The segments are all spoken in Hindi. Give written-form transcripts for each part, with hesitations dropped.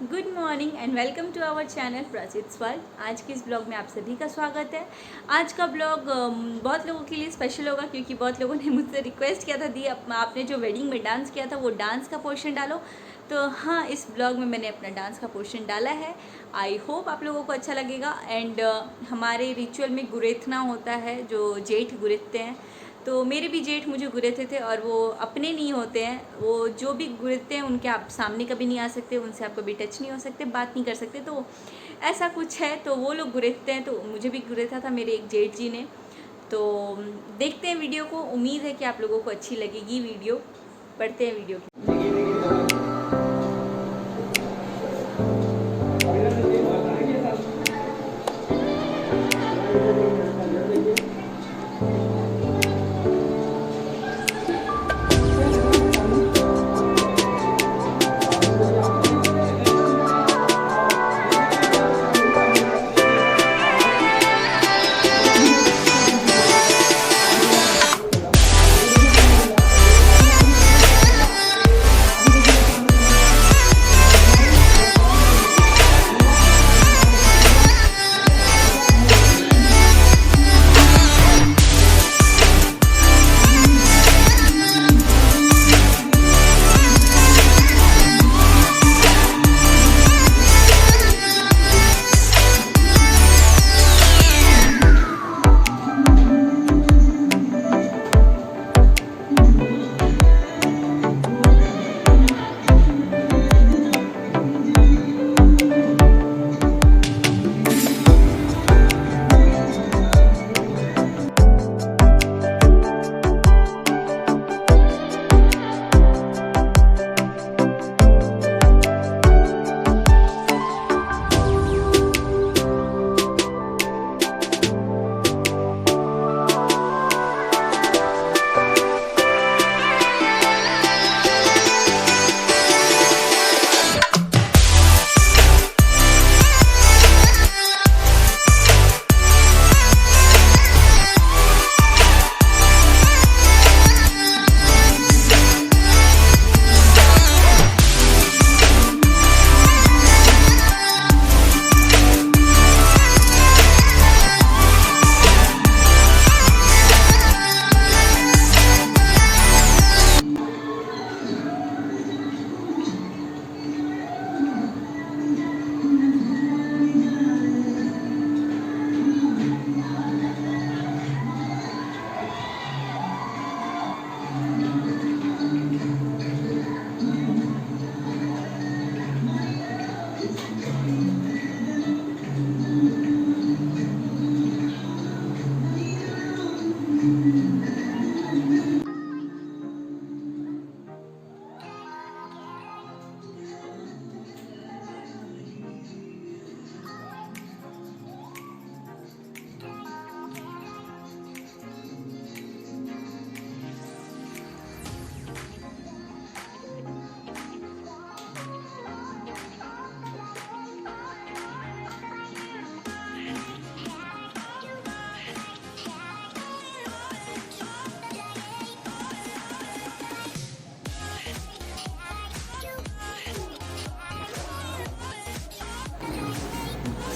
Good morning and welcome to our channel प्राचित्स वर्ल्ड। आज के इस ब्लॉग में आप सभी का स्वागत है। आज का ब्लॉग बहुत लोगों के लिए स्पेशल होगा क्योंकि बहुत लोगों ने मुझसे रिक्वेस्ट किया था दी आपने जो वेडिंग में डांस किया था वो डांस का पोर्शन डालो। तो हाँ, इस ब्लॉग में मैंने अपना डांस का पोर्शन डाला है। आई होप आप लोगों को अच्छा लगेगा। एंड हमारे रिचुअल में गुरेथना होता है, जो जेठ गुरेथते हैं। तो मेरे भी जेठ मुझे गुरेथे थे और वो अपने नहीं होते हैं। वो जो भी गुरेथते हैं उनके आप सामने कभी नहीं आ सकते, उनसे आप कभी टच नहीं हो सकते, बात नहीं कर सकते। तो ऐसा कुछ है, तो वो लोग गुरेथते हैं। तो मुझे भी गुरेथा था मेरे एक जेठ जी ने। तो देखते हैं वीडियो को। उम्मीद है कि आप लोगों को अच्छी लगेगी वीडियो। पढ़ते हैं वीडियो की।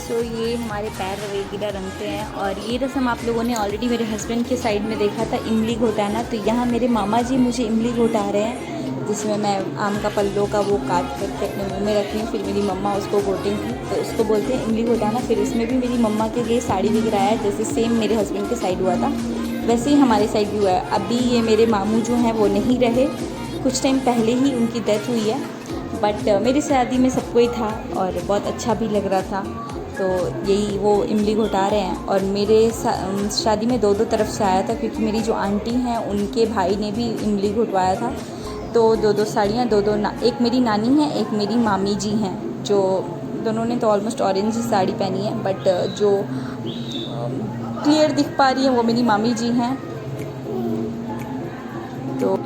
तो ये हमारे पैर वगैरह रंगते हैं। और ये रस्म आप लोगों ने ऑलरेडी मेरे हस्बैंड के साइड में देखा था, इमली घोटा है ना। तो यहाँ मेरे मामा जी मुझे इमली घोटा रहे हैं, जिसमें मैं आम का पल्लों का वो काट करके अपने मुंह में रखी हूँ। फिर मेरी मम्मा उसको घोटेंगी, तो उसको बोलते हैं इमली घोटाना। फिर इसमें भी मेरी मम्मा के लिए साड़ी वगैरह आया, जैसे सेम मेरे हस्बैंड के साइड हुआ था वैसे ही हमारे साइड भी हुआ है। अभी ये मेरे मामू जो हैं वो नहीं रहे, कुछ टाइम पहले ही उनकी डेथ हुई है। बट मेरी शादी में सबको ही था और बहुत अच्छा भी लग रहा था। तो यही वो इमली घोटा रहे हैं। और मेरे शादी में दो तरफ से आया था, क्योंकि मेरी जो आंटी हैं उनके भाई ने भी इमली घोटवाया था। तो दो साड़ियाँ एक मेरी नानी है, एक मेरी मामी जी हैं, जो दोनों ने तो ऑलमोस्ट ऑरेंज साड़ी पहनी है। बट जो क्लियर दिख पा रही है वो मेरी मामी जी हैं। तो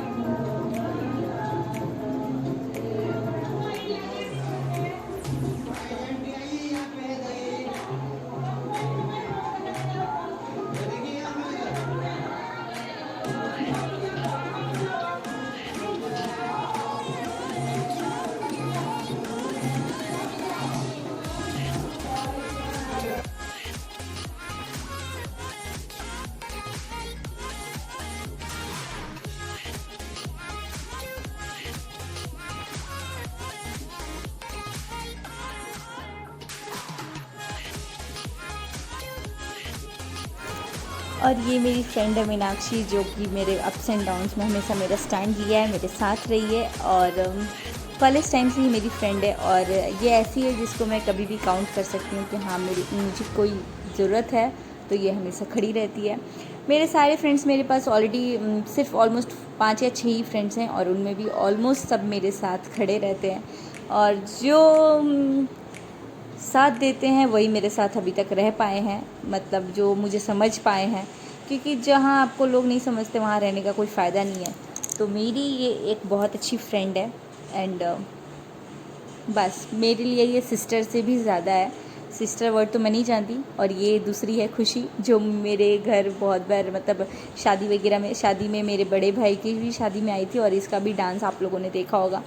और ये मेरी फ्रेंड है मीनाक्षी, जो कि मेरे अप्स एंड डाउन्स में हमेशा मेरा स्टैंड लिया है, मेरे साथ रही है और कॉलेज टाइम से ही मेरी फ्रेंड है। और ये ऐसी है जिसको मैं कभी भी काउंट कर सकती हूँ कि हाँ मुझे कोई ज़रूरत है तो ये हमेशा खड़ी रहती है। मेरे सारे फ्रेंड्स मेरे पास ऑलरेडी सिर्फ ऑलमोस्ट 5 या 6 ही फ्रेंड्स हैं और उनमें भी ऑलमोस्ट सब मेरे साथ खड़े रहते हैं और जो साथ देते हैं वही मेरे साथ अभी तक रह पाए हैं, मतलब जो मुझे समझ पाए हैं, क्योंकि जहाँ आपको लोग नहीं समझते वहाँ रहने का कोई फ़ायदा नहीं है। तो मेरी ये एक बहुत अच्छी फ्रेंड है एंड बस मेरे लिए ये सिस्टर से भी ज़्यादा है। सिस्टर वर्ड तो मैं नहीं जानती। और ये दूसरी है खुशी, जो मेरे घर बहुत बार मतलब शादी वगैरह में, शादी में मेरे बड़े भाई की भी शादी में आई थी और इसका भी डांस आप लोगों ने देखा होगा।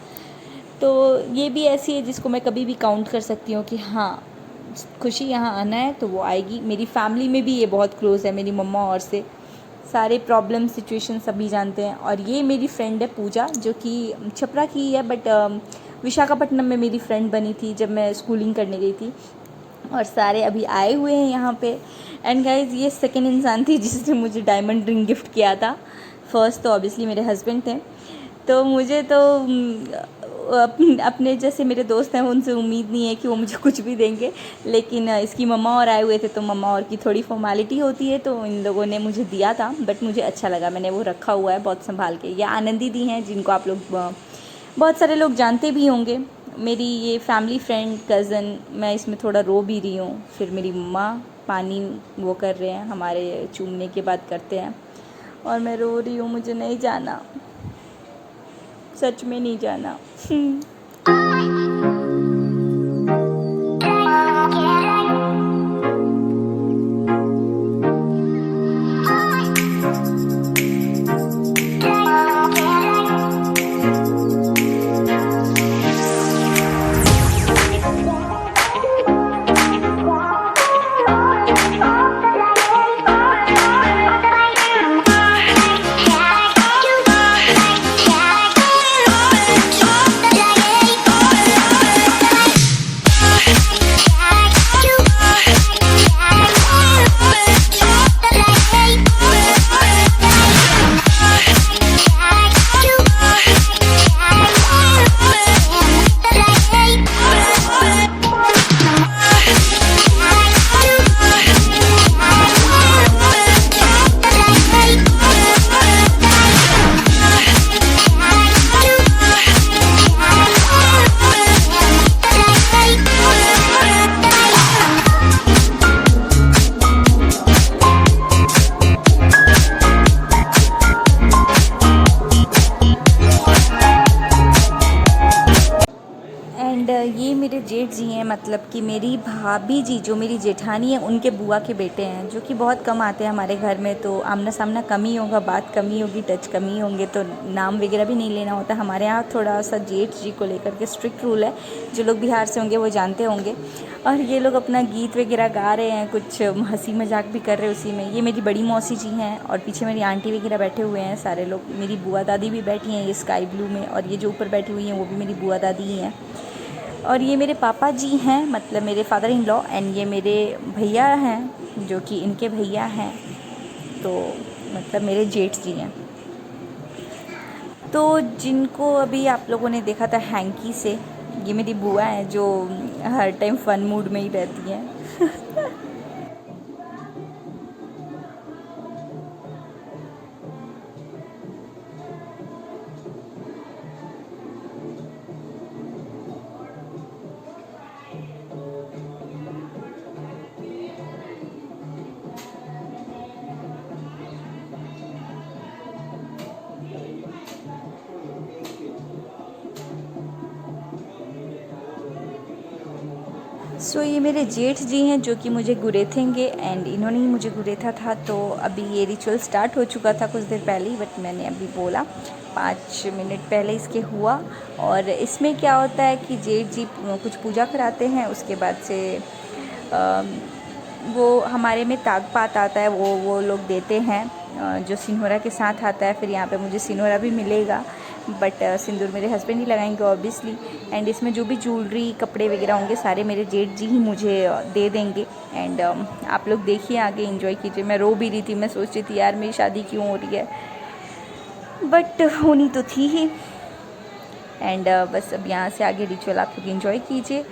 तो ये भी ऐसी है जिसको मैं कभी भी काउंट कर सकती हूँ कि हाँ खुशी यहाँ आना है तो वो आएगी। मेरी फैमिली में भी ये बहुत क्लोज़ है मेरी मम्मा और से, सारे प्रॉब्लम सिचुएशन सभी जानते हैं। और ये मेरी फ्रेंड है पूजा, जो कि छपरा की है बट विशाखापट्टनम में मेरी फ्रेंड बनी थी जब मैं स्कूलिंग करने गई थी। और सारे अभी आए हुए हैं यहाँ पे। एंड गाइज ये सेकंड इंसान थी जिसने मुझे डायमंड रिंग गिफ्ट किया था। फर्स्ट तो ऑब्वियसली मेरे हस्बैंड थे। तो मुझे तो अपने जैसे मेरे दोस्त हैं उनसे उम्मीद नहीं है कि वो मुझे कुछ भी देंगे, लेकिन इसकी मम्मा और आए हुए थे तो मम्मा और की थोड़ी फॉर्मेलिटी होती है तो इन लोगों ने मुझे दिया था। बट मुझे अच्छा लगा, मैंने वो रखा हुआ है बहुत संभाल के। ये आनंदी दी हैं जिनको आप लोग बहुत सारे लोग जानते भी होंगे। मेरी ये फैमिली फ्रेंड कज़न, मैं इसमें थोड़ा रो भी रही हूँ। फिर मेरी मम्मा पानी वो कर रहे हैं, हमारे चूमने के बाद करते हैं और मैं रो रही हूँ। मुझे नहीं जाना, सच में नहीं जाना। एंड ये मेरे जेठ जी हैं, मतलब कि मेरी भाभी जी जो मेरी जेठानी है उनके बुआ के बेटे हैं, जो कि बहुत कम आते हैं हमारे घर में। तो आमना सामना कम ही होगा, बात कम ही होगी, टच कम ही होंगे, तो नाम वगैरह भी नहीं लेना होता। हमारे यहाँ थोड़ा सा जेठ जी को लेकर के स्ट्रिक्ट रूल है, जो लोग बिहार से होंगे वो जानते होंगे। और ये लोग अपना गीत वगैरह गा रहे हैं, कुछ हंसी मजाक भी कर रहे हैं उसी में। ये मेरी बड़ी मौसी जी हैं और पीछे मेरी आंटी वगैरह बैठे हुए हैं सारे लोग। मेरी बुआ दादी भी बैठी हैं ये स्काई ब्लू में, और ये जो ऊपर बैठी हुई हैं वो भी मेरी बुआ दादी ही हैं। और ये मेरे पापा जी हैं, मतलब मेरे फादर इन लॉ। एंड ये मेरे भैया हैं जो कि इनके भैया हैं, तो मतलब मेरे जेठ जी हैं। तो जिनको अभी आप लोगों ने देखा था हैंकी से, ये मेरी बुआ हैं जो हर टाइम फ़न मूड में ही रहती हैं। सो ये मेरे जेठ जी हैं जो कि मुझे गुरेथेंगे, एंड इन्होंने ही मुझे गुरेथा था। तो अभी ये रिचुअल स्टार्ट हो चुका था कुछ देर पहले ही, बट मैंने अभी बोला 5 मिनट पहले इसके हुआ। और इसमें क्या होता है कि जेठ जी कुछ पूजा कराते हैं, उसके बाद से वो हमारे में ताग पात आता है, वो लोग देते हैं जो सिन्होरा के साथ आता है। फिर यहाँ पे मुझे सिन्होरा भी मिलेगा। बट सिंदूर मेरे हस्बैंड ही लगाएंगे ऑब्वियसली। एंड इसमें जो भी ज्वेलरी कपड़े वगैरह होंगे सारे मेरे जेठ जी ही मुझे दे देंगे। एंड आप लोग देखिए, आगे एंजॉय कीजिए। मैं रो भी रही थी, मैं सोच रही थी यार मेरी शादी क्यों हो रही है, बट होनी तो थी ही। एंड बस अब यहाँ से आगे रिचुअल आप लोग एंजॉय कीजिए।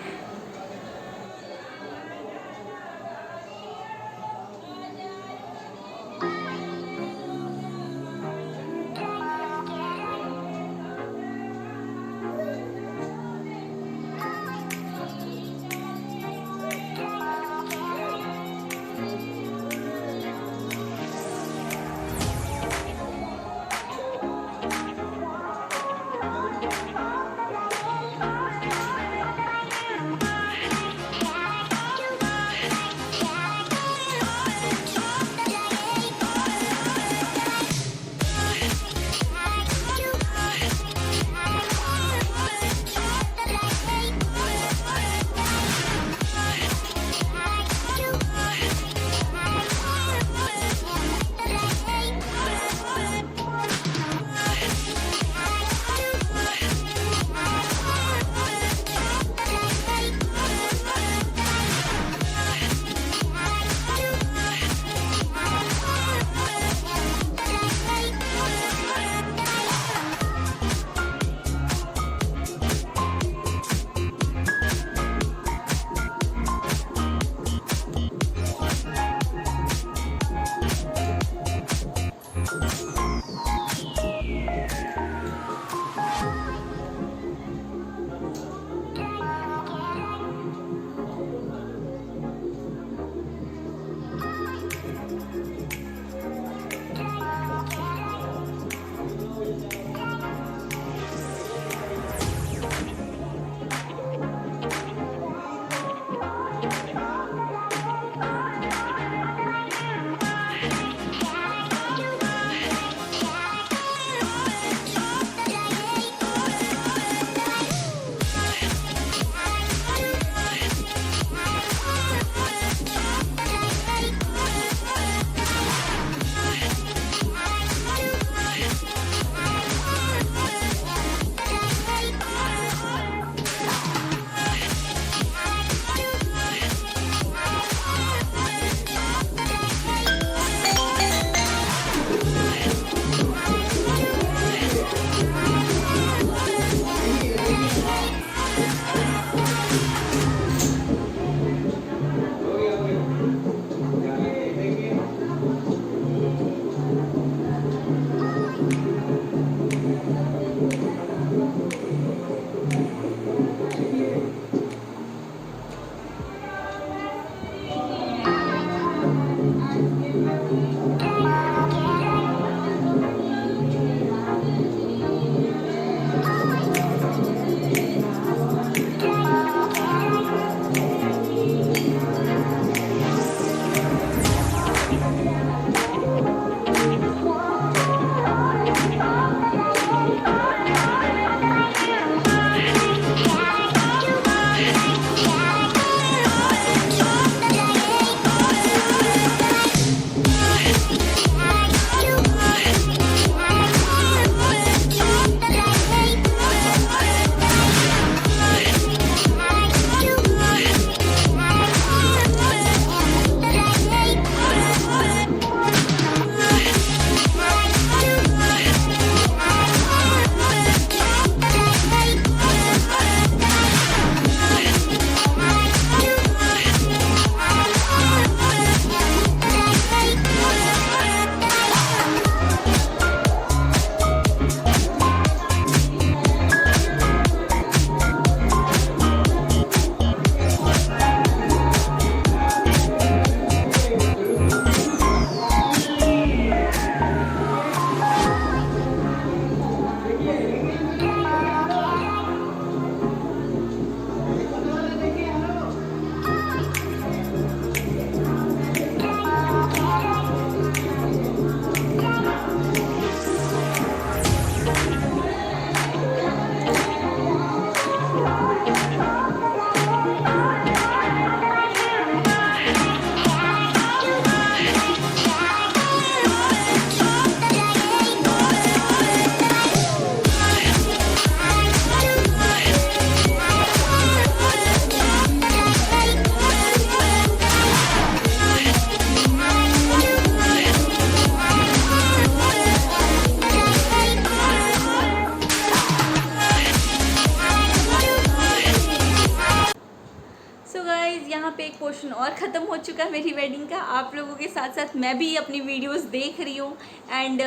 यहाँ पे एक पोर्शन और ख़त्म हो चुका है मेरी वेडिंग का। आप लोगों के साथ साथ मैं भी अपनी वीडियोस देख रही हूँ एंड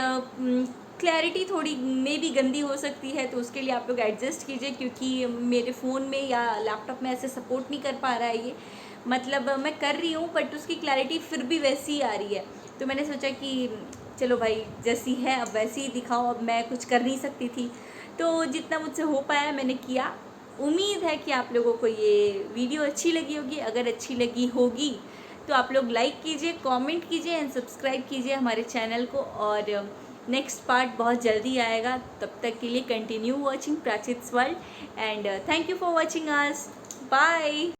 क्लैरिटी थोड़ी मे भी गंदी हो सकती है, तो उसके लिए आप लोग एडजस्ट कीजिए, क्योंकि मेरे फ़ोन में या लैपटॉप में ऐसे सपोर्ट नहीं कर पा रहा है ये। मतलब मैं कर रही हूँ बट उसकी क्लैरिटी फिर भी वैसी ही आ रही है। तो मैंने सोचा कि चलो भाई जैसी है अब वैसी ही दिखाओ, अब मैं कुछ कर नहीं सकती थी, तो जितना मुझसे हो पाया मैंने किया। उम्मीद है कि आप लोगों को ये वीडियो अच्छी लगी होगी। अगर अच्छी लगी होगी तो आप लोग लाइक कीजिए, कमेंट कीजिए एंड सब्सक्राइब कीजिए हमारे चैनल को। और नेक्स्ट पार्ट बहुत जल्दी आएगा, तब तक के लिए कंटिन्यू वॉचिंग प्राचीट्स world and thank you for watching us. Bye.